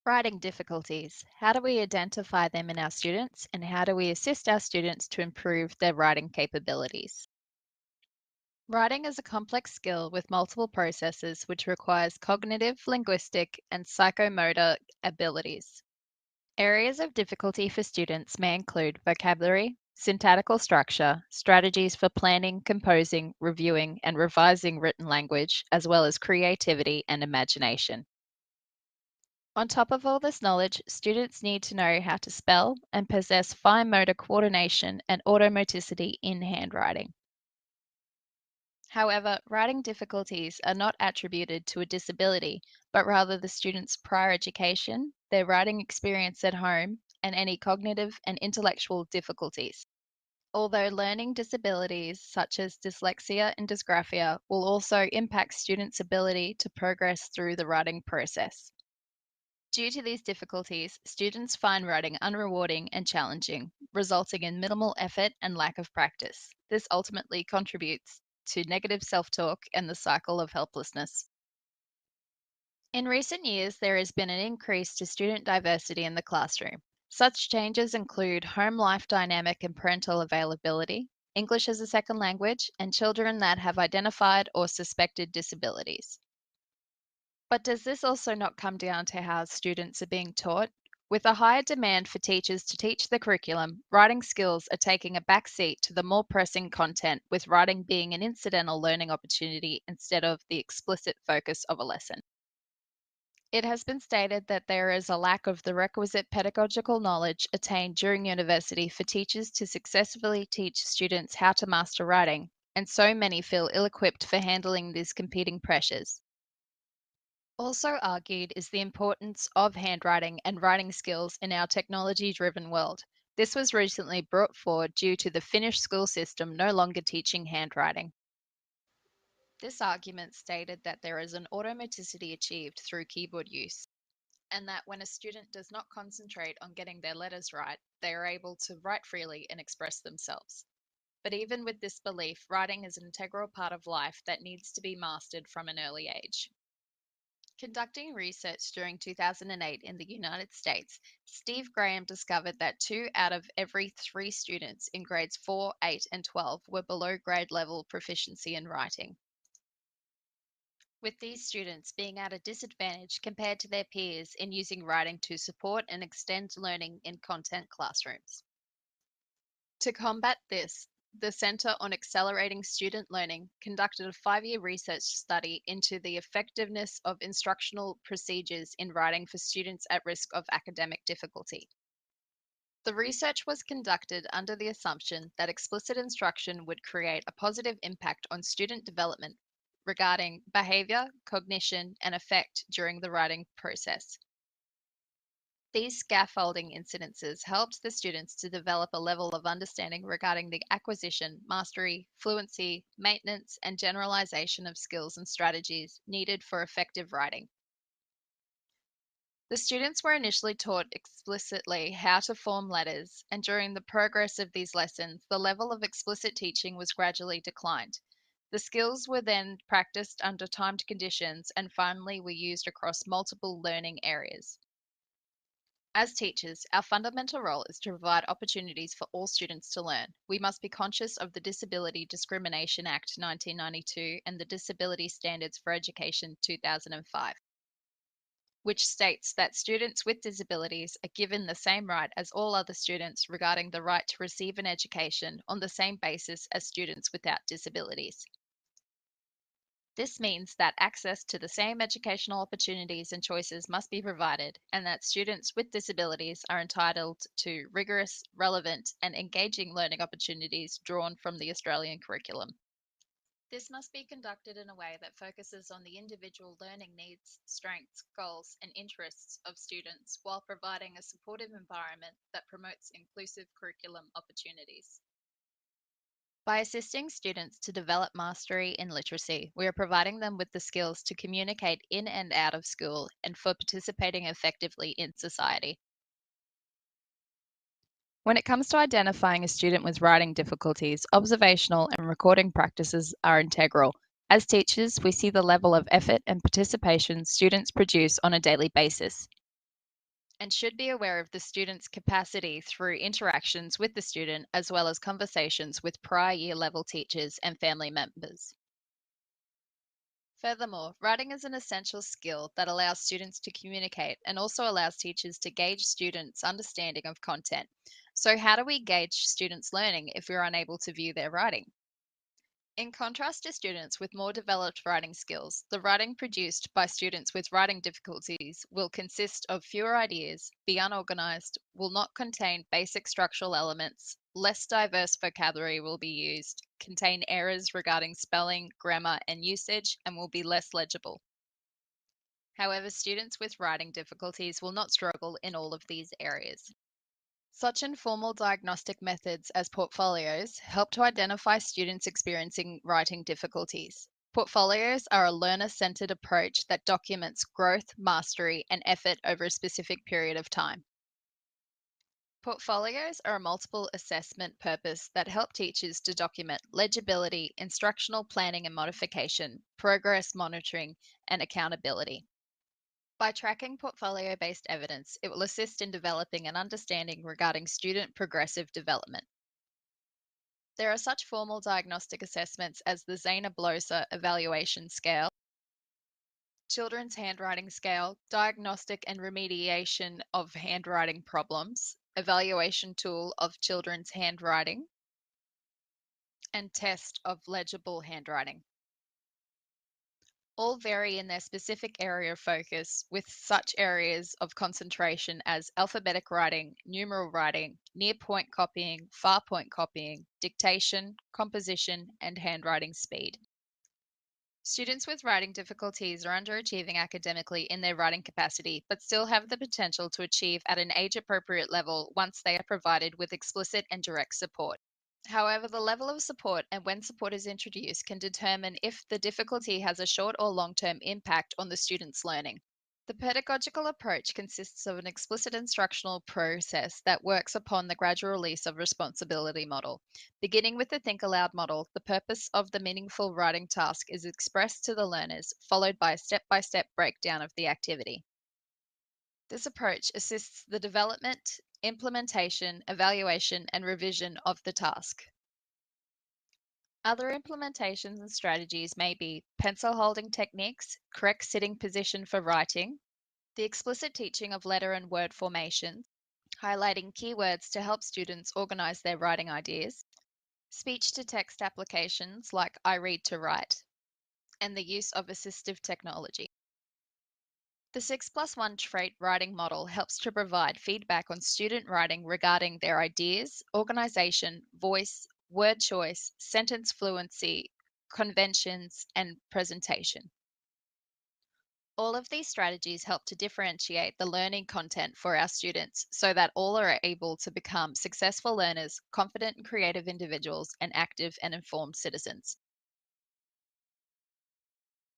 Writing difficulties. How do we identify them in our students and how do we assist our students to improve their writing capabilities? Writing is a complex skill with multiple processes which requires cognitive, linguistic, and psychomotor abilities. Areas of difficulty for students may include vocabulary, syntactical structure, strategies for planning, composing, reviewing, and revising written language, as well as creativity and imagination. On top of all this knowledge, students need to know how to spell and possess fine motor coordination and automaticity in handwriting. However, writing difficulties are not attributed to a disability, but rather the student's prior education, their writing experience at home, and any cognitive and intellectual difficulties. Although learning disabilities such as dyslexia and dysgraphia will also impact students' ability to progress through the writing process. Due to these difficulties, students find writing unrewarding and challenging, resulting in minimal effort and lack of practice. This ultimately contributes to negative self talk and the cycle of helplessness. In recent years, there has been an increase to student diversity in the classroom. Such changes include home life dynamic and parental availability, English as a second language, and children that have identified or suspected disabilities. But does this also not come down to how students are being taught? With a higher demand for teachers to teach the curriculum, writing skills are taking a back seat to the more pressing content, with writing being an incidental learning opportunity instead of the explicit focus of a lesson. It has been stated that there is a lack of the requisite pedagogical knowledge attained during university for teachers to successfully teach students how to master writing, and so many feel ill equipped for handling these competing pressures. Also argued is the importance of handwriting and writing skills in our technology-driven world. This was recently brought forward due to the Finnish school system no longer teaching handwriting. This argument stated that there is an automaticity achieved through keyboard use, and that when a student does not concentrate on getting their letters right, they are able to write freely and express themselves. But even with this belief, writing is an integral part of life that needs to be mastered from an early age. Conducting research during 2008 in the United States, Steve Graham discovered that 2 out of every 3 students in grades 4, 8, and 12 were below grade level proficiency in writing, with these students being at a disadvantage compared to their peers in using writing to support and extend learning in content classrooms. To combat this, the Center on Accelerating Student Learning conducted a 5-year research study into the effectiveness of instructional procedures in writing for students at risk of academic difficulty. The research was conducted under the assumption that explicit instruction would create a positive impact on student development regarding behavior, cognition, and effect during the writing process. These scaffolding incidences helped the students to develop a level of understanding regarding the acquisition, mastery, fluency, maintenance, and generalization of skills and strategies needed for effective writing. The students were initially taught explicitly how to form letters, and during the progress of these lessons, the level of explicit teaching was gradually declined. The skills were then practiced under timed conditions and finally were used across multiple learning areas. As teachers, our fundamental role is to provide opportunities for all students to learn. We must be conscious of the Disability Discrimination Act 1992 and the Disability Standards for Education 2005, which states that students with disabilities are given the same right as all other students regarding the right to receive an education on the same basis as students without disabilities. This means that access to the same educational opportunities and choices must be provided, and that students with disabilities are entitled to rigorous, relevant, and engaging learning opportunities drawn from the Australian curriculum. This must be conducted in a way that focuses on the individual learning needs, strengths, goals, and interests of students while providing a supportive environment that promotes inclusive curriculum opportunities. By assisting students to develop mastery in literacy, we are providing them with the skills to communicate in and out of school and for participating effectively in society. When it comes to identifying a student with writing difficulties, observational and recording practices are integral. As teachers, we see the level of effort and participation students produce on a daily basis. and should be aware of the student's capacity through interactions with the student as well as conversations with prior year level teachers and family members. Furthermore, writing is an essential skill that allows students to communicate and also allows teachers to gauge students' understanding of content. So, how do we gauge students' learning if we're unable to view their writing? In contrast to students with more developed writing skills, the writing produced by students with writing difficulties will consist of fewer ideas, be unorganized, will not contain basic structural elements, less diverse vocabulary will be used, contain errors regarding spelling, grammar, and usage, and will be less legible. However, students with writing difficulties will not struggle in all of these areas. Such informal diagnostic methods as portfolios help to identify students experiencing writing difficulties. Portfolios are a learner centered approach that documents growth, mastery, and effort over a specific period of time. Portfolios are a multiple assessment purpose that help teachers to document legibility, instructional planning and modification, progress monitoring, and accountability. By tracking portfolio based evidence, it will assist in developing an understanding regarding student progressive development. There are such formal diagnostic assessments as the Zana-Bloser Evaluation Scale, Children's Handwriting Scale, Diagnostic and Remediation of Handwriting Problems, Evaluation Tool of Children's Handwriting, and Test of Legible Handwriting. All vary in their specific area of focus, with such areas of concentration as alphabetic writing, numeral writing, near point copying, far point copying, dictation, composition, and handwriting speed. Students with writing difficulties are underachieving academically in their writing capacity, but still have the potential to achieve at an age appropriate level once they are provided with explicit and direct support. However, the level of support and when support is introduced can determine if the difficulty has a short or long term impact on the student's learning. The pedagogical approach consists of an explicit instructional process that works upon the gradual release of responsibility model. Beginning with the Think Aloud model, the purpose of the meaningful writing task is expressed to the learners, followed by a step by step breakdown of the activity. This approach assists the development, implementation, evaluation, and revision of the task. Other implementations and strategies may be pencil holding techniques, correct sitting position for writing, the explicit teaching of letter and word formations, highlighting keywords to help students organize their writing ideas, speech to text applications like I Read to Write, and the use of assistive technology. The 6+1 trait writing model helps to provide feedback on student writing regarding their ideas, organization, voice, word choice, sentence fluency, conventions, and presentation. All of these strategies help to differentiate the learning content for our students so that all are able to become successful learners, confident and creative individuals, and active and informed citizens.